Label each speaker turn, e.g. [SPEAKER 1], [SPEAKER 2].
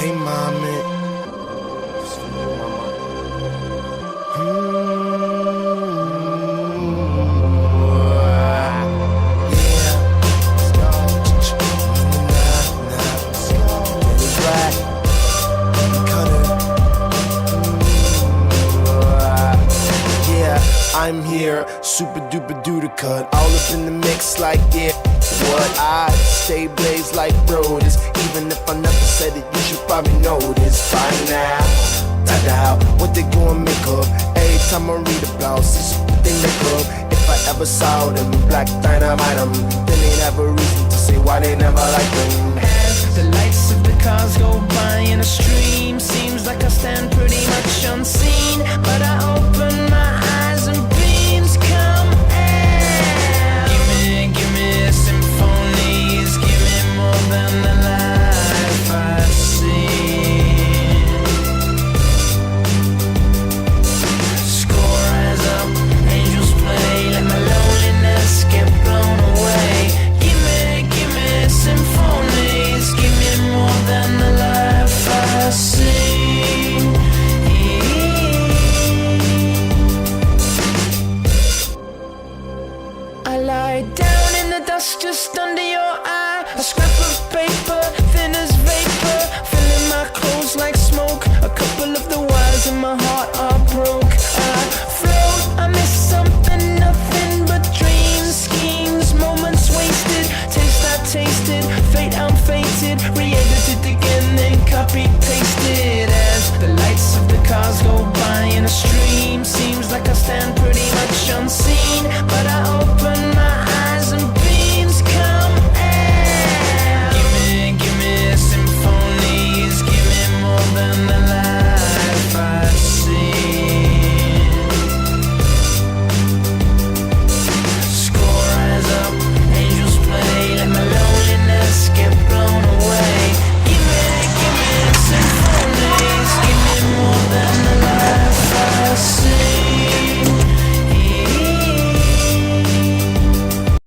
[SPEAKER 1] Hey, mommy. I'm here, super duper duper cut, all up in the mix like yeah. What I stay blazed like Brodus, even if I never said it, you should probably know this by now. Tada, what they gon' make up? Every time I read about this, what they make up. If I ever saw them, black dynamite them, then they'd have a reason to say why they never like them.
[SPEAKER 2] As the lights of the cars go by in a stream, seems like I stand pretty much unseen, but I open my eyes and beams come out. Give me symphonies, give me more than the life I've seen. Score rise up, angels play, let my loneliness get blown away. Give me symphonies, give me more than the life I've seen. I lie down in the dust just under your eye, a scrap of paper, thin as vapor, filling my clothes like smoke. A couple of the wires in my heart are broke. I float, I miss something, nothing but dreams, schemes, moments wasted, taste I tasted, fate I'm fated, re-edited again, then copy pasted. As the lights of the cars go by in a stream, seems like I stand